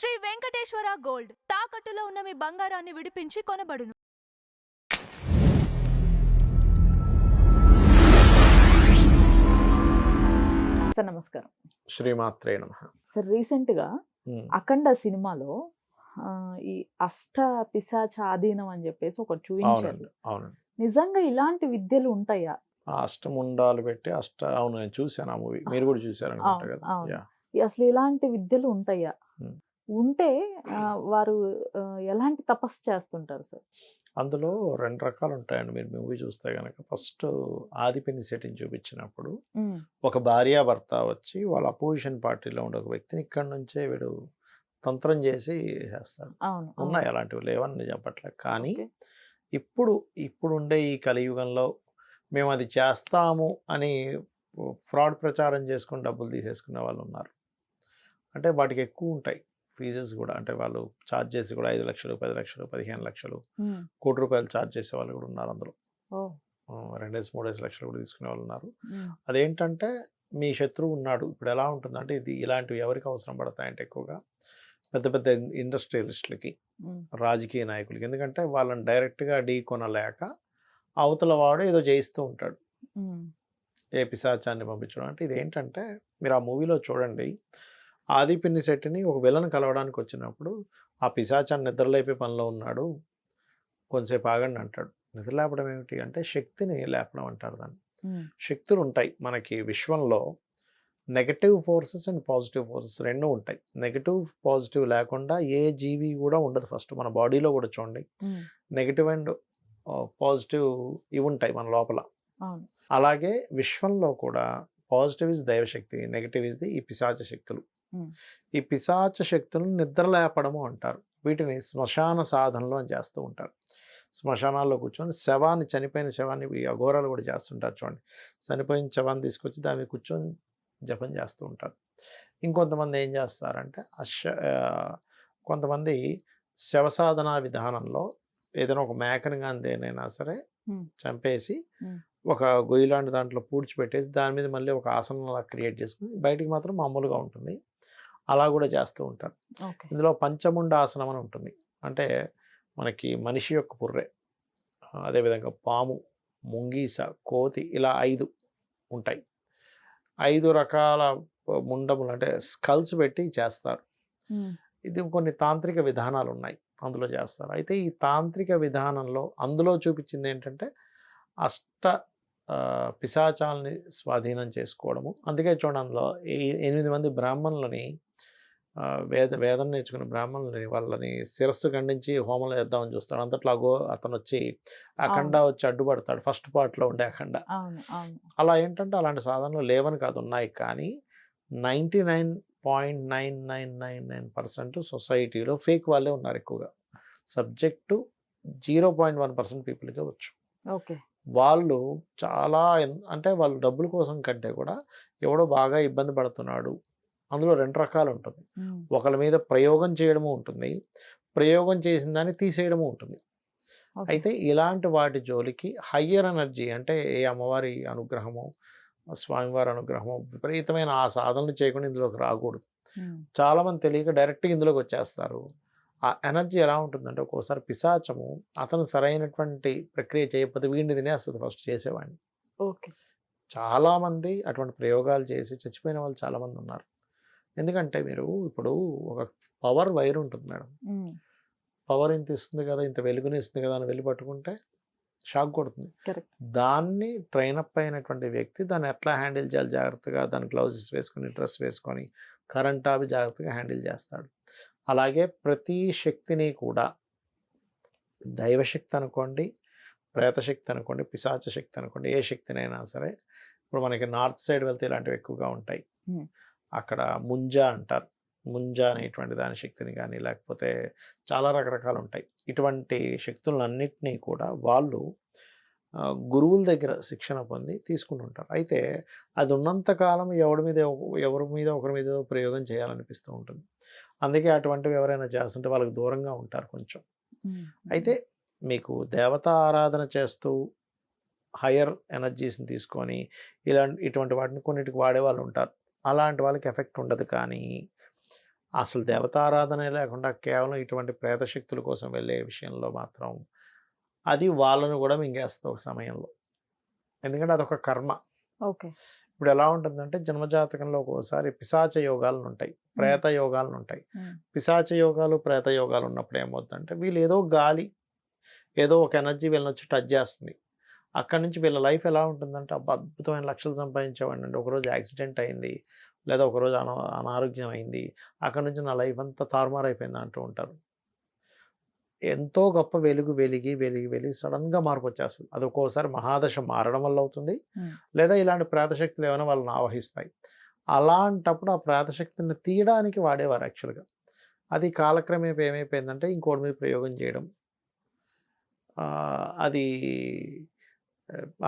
Shri Venkateswara gold తాకట్టులో ఉన్న మీ బంగారాన్ని విడిపించి కొనబడును. సార్ నమస్కారం. శ్రీమాత్రే నమః. సార్ రీసెంట్గా అఖండ సినిమాలో ఈ అష్ట పిశాచ ఆధీనం అని చెప్పేసి ఒకటి చూపించారు. అవునండి. నిజంగా ఇలాంటి విద్యలు ఉంటాయా? ఆ అష్టముండాలు పెట్టి అవును, నేను చూశాను ఆ మూవీ. మీరు కూడా చూశారు అనుకుంటా కదా. అసలు ఇలాంటి విద్యలు ఉంటాయా? ఉంటే వారు ఎలాంటి తపస్సు చేస్తుంటారు సార్? అందులో రెండు రకాలు ఉంటాయండి. మీరు మూవీ చూస్తే కనుక ఫస్ట్ ఆదిపిని సెట్టింగ్ చూపించినప్పుడు ఒక భార్యాభర్త వచ్చి వాళ్ళ అపోజిషన్ పార్టీలో ఉండే ఒక వ్యక్తిని ఇక్కడ నుంచే వీడు తంత్రం చేసి చేస్తాడు. ఉన్నాయి అలాంటివి, లేవని నేను చెప్పట్లేదు. కానీ ఇప్పుడు ఉండే ఈ కలియుగంలో మేము అది చేస్తాము అని ఫ్రాడ్ ప్రచారం చేసుకుని డబ్బులు తీసేసుకునే వాళ్ళు ఉన్నారు. అంటే వాటికి ఎక్కువ ఉంటాయి ఫీజెస్ కూడా. అంటే వాళ్ళు ఛార్జ్ చేసి కూడా 5 లక్షలు 10 లక్షలు 15 లక్షలు కోటి రూపాయలు ఛార్జ్ చేసే వాళ్ళు కూడా ఉన్నారు. అందులో 2-3 లక్షలు కూడా తీసుకునే వాళ్ళు ఉన్నారు. అదేంటంటే మీ శత్రువు ఉన్నాడు. ఇప్పుడు ఎలా ఉంటుందంటే ఇలాంటివి ఎవరికి అవసరం పడతాయంటే ఎక్కువగా పెద్ద పెద్ద ఇండస్ట్రియలిస్టులకి, రాజకీయ నాయకులకి. ఎందుకంటే వాళ్ళని డైరెక్ట్గా ఢీ కొనలేక అవతల వాడు ఏదో చేయిస్తూ ఉంటాడు, ఏ పిశాచాన్ని పంపించడం. అంటే ఇదేంటంటే మీరు ఆ మూవీలో చూడండి, ఆది పినిశెట్టిని ఒక విలన్ కలవడానికి వచ్చినప్పుడు ఆ పిశాచాన్ని నిద్రలేపే పనిలో ఉన్నాడు, కొంతసేపు ఆగండి అంటాడు. నిద్రలేపడం ఏమిటి అంటే శక్తిని లేపడం అంటారు దాన్ని. శక్తులు ఉంటాయి మనకి విశ్వంలో. Negative forces and positive forces రెండు ఉంటాయి. నెగటివ్ పాజిటివ్ లేకుండా ఏ జీవి కూడా ఉండదు. ఫస్ట్ మన బాడీలో కూడా చూడండి, నెగటివ్ అండ్ పాజిటివ్ ఇవి ఉంటాయి మన లోపల. అలాగే విశ్వంలో కూడా పాజిటివ్ ఇస్ దైవశక్తి, నెగటివ్ ఇస్ ఈ పిశాచ శక్తులు. ఈ పిశాచ శక్తులను నిద్ర లేపడము అంటారు. వీటిని శ్మశాన సాధనలు అని చేస్తూ ఉంటారు. శ్మశానాల్లో కూర్చొని చనిపోయిన శవాన్ని ఈ అఘోరాలు కూడా చేస్తుంటారు. చూడండి, చనిపోయిన శవాన్ని తీసుకొచ్చి దాన్ని కూర్చొని జపం చేస్తూ ఉంటారు. ఇంకొంతమంది ఏం చేస్తారంటే కొంతమంది శవసాధన విధానంలో ఏదైనా ఒక మేకని కానీ దేనైనా సరే చంపేసి ఒక గొయ్యి లాంటి దాంట్లో పూడ్చిపెట్టేసి దాని మీద మళ్ళీ ఒక ఆసనంలా క్రియేట్ చేసుకుని బయటికి మాత్రం మామూలుగా ఉంటుంది. అలా కూడా చేస్తూ ఉంటారు. ఇందులో పంచముండ ఆసనం అని ఉంటుంది. అంటే మనకి మనిషి యొక్క పుర్రె, అదేవిధంగా పాము, ముంగీస, కోతి, ఇలా 5 ఉంటాయి. 5 రకాల ముండములు అంటే స్కల్స్ పెట్టి చేస్తారు. ఇది కొన్ని తాంత్రిక విధానాలు ఉన్నాయి, అందులో చేస్తారు. అయితే ఈ తాంత్రిక విధానంలో అందులో చూపించింది ఏంటంటే అష్ట పిశాచాలని స్వాధీనం చేసుకోవడము. అందుకే చూడండి, అందులో 8 మంది బ్రాహ్మణులని, వేదం నేర్చుకున్న బ్రాహ్మణులని వాళ్ళని శిరస్సు ఖండించి హోమంలో చేద్దామని చూస్తాడు. అంతట్లో అతను వచ్చి అఖండ వచ్చి అడ్డుపడతాడు. ఫస్ట్ పార్ట్లో ఉండే అఖండ. అలా ఏంటంటే అలాంటి సాధనలు లేవని కాదు, ఉన్నాయి. కానీ 99.9999% సొసైటీలో ఫేక్ వాళ్ళే ఉన్నారు ఎక్కువగా. సబ్జెక్టు 0.1% పీపుల్కే వచ్చు. వాళ్ళు చాలా అంటే వాళ్ళు డబ్బుల కోసం కంటే కూడా ఎవడో బాగా ఇబ్బంది పడుతున్నాడు, అందులో 2 రకాలు ఉంటుంది. ఒకరి మీద ప్రయోగం చేయడము ఉంటుంది, ప్రయోగం చేసిన దాన్ని తీసేయడము ఉంటుంది. అయితే ఇలాంటి వాటి జోలికి హయ్యర్ ఎనర్జీ అంటే ఏ అమ్మవారి అనుగ్రహము, స్వామివారి అనుగ్రహము, విపరీతమైన ఆ సాధనలు చేయకుండా ఇందులోకి రాకూడదు. చాలామంది తెలియక డైరెక్ట్గా ఇందులోకి వచ్చేస్తారు. ఆ ఎనర్జీ ఎలా ఉంటుందంటే ఒక్కోసారి పిశాచము అతను సరైనటువంటి ప్రక్రియ చేయకపోతే వీడిని తినేస్తుంది ఫస్ట్ చేసేవాడిని. చాలామంది అటువంటి ప్రయోగాలు చేసి చచ్చిపోయిన వాళ్ళు చాలామంది ఉన్నారు. ఎందుకంటే మీరు ఇప్పుడు ఒక పవర్ వైర్ ఉంటుంది మేడం, పవర్ ఇంత ఇస్తుంది కదా, ఇంత వెలుగుని ఇస్తుంది కదా అని వెళ్ళి పట్టుకుంటే షాక్ కొడుతుంది. దాన్ని ట్రైనప్ అయినటువంటి వ్యక్తి దాన్ని ఎట్లా హ్యాండిల్ చేయాలి జాగ్రత్తగా, దాని గ్లౌజెస్ వేసుకొని, డ్రెస్ వేసుకొని, కరెంట్ ఆపి జాగ్రత్తగా హ్యాండిల్ చేస్తాడు. అలాగే ప్రతి శక్తిని కూడా దైవశక్తి అనుకోండి, ప్రేతశక్తి అనుకోండి, పిశాచ శక్తి అనుకోండి, ఏ శక్తినైనా సరే. ఇప్పుడు మనకి నార్త్ సైడ్ వెళ్తే ఇలాంటివి ఎక్కువగా ఉంటాయి. అక్కడ ముంజా అంటారు. ముంజా అనేటువంటి దాని శక్తిని కానీ, లేకపోతే చాలా రకరకాలు ఉంటాయి. ఇటువంటి శక్తులన్నింటినీ కూడా వాళ్ళు గురువుల దగ్గర శిక్షణ పొంది తీసుకుని ఉంటారు. అయితే అది ఉన్నంతకాలం ఎవరి మీద ఒకరి మీద ప్రయోగం చేయాలనిపిస్తూ ఉంటుంది. అందుకే అటువంటివి ఎవరైనా చేస్తుంటే వాళ్ళకి దూరంగా ఉంటారు కొంచెం. అయితే మీకు దేవతా ఆరాధన చేస్తూ హయ్యర్ ఎనర్జీస్ని తీసుకొని ఇటువంటి వాటిని కొన్నిటికి వాడే వాళ్ళు ఉంటారు. అలాంటి వాళ్ళకి ఎఫెక్ట్ ఉండదు. కానీ అసలు దేవతారాధనే లేకుండా కేవలం ఇటువంటి ప్రేత శక్తుల కోసం వెళ్ళే విషయంలో మాత్రం అది వాళ్ళను కూడా మింగేస్తుంది ఒక సమయంలో. ఎందుకంటే అదొక కర్మ. ఓకే. ఇప్పుడు ఎలా ఉంటుందంటే జన్మజాతకంలో ఒక్కోసారి పిశాచ యోగాలను ఉంటాయి, ప్రేత యోగాలను ఉంటాయి. పిశాచ యోగాలు, ప్రేత యోగాలు ఉన్నప్పుడు ఏమవుతుందంటే వీళ్ళు ఏదో గాలి, ఏదో ఒక ఎనర్జీ వీళ్ళని వచ్చి టచ్ చేస్తుంది. అక్కడి నుంచి వీళ్ళ లైఫ్ ఎలా ఉంటుందంటే అబ్బా అద్భుతమైన లక్షలు సంపాదించేవాడిని అండి, ఒకరోజు యాక్సిడెంట్ అయింది, లేదా ఒకరోజు అనారోగ్యం అయింది, అక్కడ నుంచి నా లైఫ్ అంతా తారుమారు అయిపోయింది అంటూ ఉంటారు. ఎంతో గొప్ప వెలుగు వెలిగి సడన్గా మార్పు వచ్చేస్తుంది. అది ఒక్కోసారి మహాదశ మారడం వల్ల అవుతుంది, లేదా ఇలాంటి ప్రేతశక్తులు ఏమైనా వాళ్ళని ఆవహిస్తాయి. అలాంటప్పుడు ఆ ప్రేతశక్తిని తీయడానికి వాడేవారు యాక్చువల్గా. అది కాలక్రమేపీ ఏమైపోయిందంటే ఇంకోటి మీద ప్రయోగం చేయడం, అది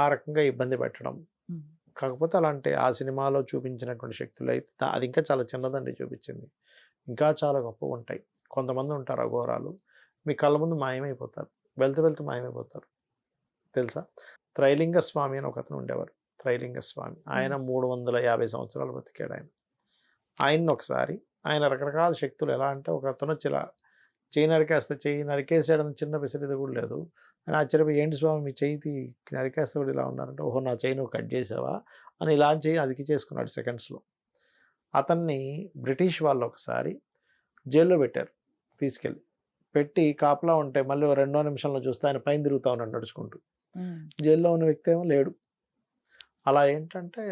ఆ రకంగా ఇబ్బంది పెట్టడం. కాకపోతే అలాంటి ఆ సినిమాలో చూపించినటువంటి శక్తులు అయితే అది ఇంకా చాలా చిన్నదండి చూపించింది, ఇంకా చాలా గొప్పగా ఉంటాయి. కొంతమంది ఉంటారు అఘోరాలు, మీ కళ్ళ ముందు మాయమైపోతారు, వెళ్తూ మాయమైపోతారు. తెలుసా? త్రైలింగ స్వామి అని ఒకతను ఉండేవారు. త్రైలింగ స్వామి ఆయన 350 సంవత్సరాలు బతికాడు. ఆయన్ని ఒకసారి ఆయన రకరకాల శక్తులు ఎలా అంటే ఒకతను వచ్చి ఇలా చేయి నరికేస్తే, చేయి నరికేసాడని చిన్న విసిరిది కూడా లేదు. అని ఆశ్చర్యపోయి ఏంటి స్వామి మీ చేయి నరికేస్తే కూడా ఇలా ఉన్నారంటే, ఓహో నా చేయి నువ్వు కట్ చేసావా అని ఇలా చేయి అదికి చేసుకున్నాడు సెకండ్స్లో. అతన్ని బ్రిటిష్ వాళ్ళు ఒకసారి జైల్లో పెట్టారు, తీసుకెళ్ళి పెట్టి కాపలా ఉంటే మళ్ళీ 2వ నిమిషంలో చూస్తే ఆయన పైన తిరుగుతూ ఉన్నాడు నడుచుకుంటూ. జైల్లో ఉన్న వ్యక్తి ఏమో లేడు. అలా ఏంటంటే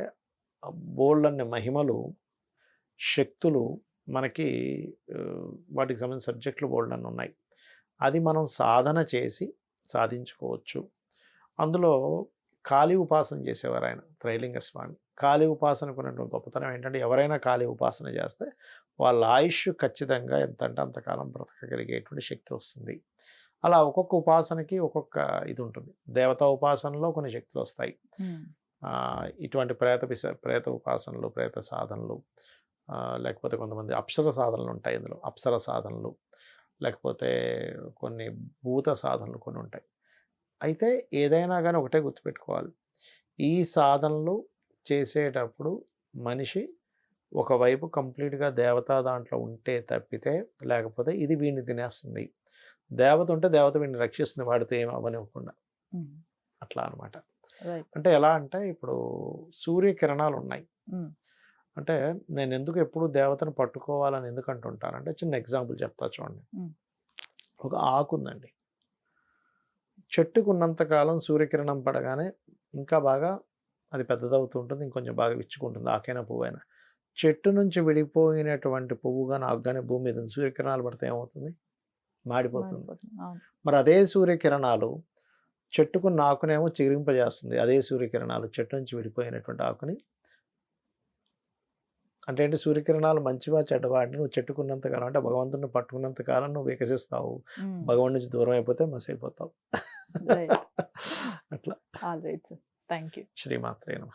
బోల్డన్ని మహిమలు, శక్తులు మనకి వాటికి సంబంధించిన సబ్జెక్టులు బోల్డన్ని ఉన్నాయి. అది మనం సాధన చేసి సాధించుకోవచ్చు. అందులో కాళీ ఉపాసన చేసేవారు ఆయన త్రైలింగ స్వామి. కాళీ ఉపాసనకు ఉన్నటువంటి గొప్పతనం ఏంటంటే ఎవరైనా కాళీ ఉపాసన చేస్తే వాళ్ళ ఆయుష్ ఖచ్చితంగా ఎంత అంటే అంతకాలం బ్రతకగలిగేటువంటి శక్తి వస్తుంది. అలా ఒక్కొక్క ఉపాసనకి ఒక్కొక్క ఇది ఉంటుంది. దేవతా ఉపాసనలో కొన్ని శక్తులు వస్తాయి, ఇటువంటి ప్రేత ఉపాసనలు, ప్రేత సాధనలు, లేకపోతే కొంతమంది అప్సర సాధనలు ఉంటాయి. ఇందులో అప్సర సాధనలు, లేకపోతే కొన్ని భూత సాధనలు కొన్ని ఉంటాయి. అయితే ఏదైనా కానీ ఒకటే గుర్తుపెట్టుకోవాలి, ఈ సాధనలు చేసేటప్పుడు మనిషి ఒకవైపు కంప్లీట్గా దేవతా దాంట్లో ఉంటే తప్పితే, లేకపోతే ఇది వీడిని తినేస్తుంది. దేవత ఉంటే దేవత వీడిని రక్షిస్తుంది, వాడితో ఏం అవ్వనివ్వకుండా. అట్లా అనమాట. అంటే ఎలా అంటే ఇప్పుడు సూర్యకిరణాలు ఉన్నాయి. అంటే నేను ఎందుకు ఎప్పుడు దేవతను పట్టుకోవాలని ఎందుకు అంటుంటానంటే చిన్న ఎగ్జాంపుల్ చెప్తా చూడండి. ఒక ఆకు ఉందండి, చెట్టుకు ఉన్నంతకాలం సూర్యకిరణం పడగానే ఇంకా బాగా అది పెద్దదవుతూ ఉంటుంది, ఇంకొంచెం బాగా విచ్చుకుంటుంది, ఆకైనా పువ్వైనా. చెట్టు నుంచి విడిపోయినటువంటి పువ్వు కానీ ఆకు కానీ భూమి మీద సూర్యకిరణాలు పడితే ఏమవుతుంది? మాడిపోతుంది. మరి అదే సూర్యకిరణాలు చెట్టుకున్న ఆకునేమో చిగురింపజేస్తుంది. అదే సూర్యకిరణాలు చెట్టు నుంచి విడిపోయినటువంటి ఆకుని, అంటే ఏంటి సూర్యకిరణాలు మంచివా చెడ్డవా అంటే నువ్వు చెట్టుకున్నంత కాలం అంటే భగవంతుడిని పట్టుకున్నంత కాలం నువ్వు వికసిస్తావు, భగవంతుడి నుంచి దూరం అయిపోతే మసైపోతావు. అట్లా. Thank you. శ్రీమాత్రే నమః.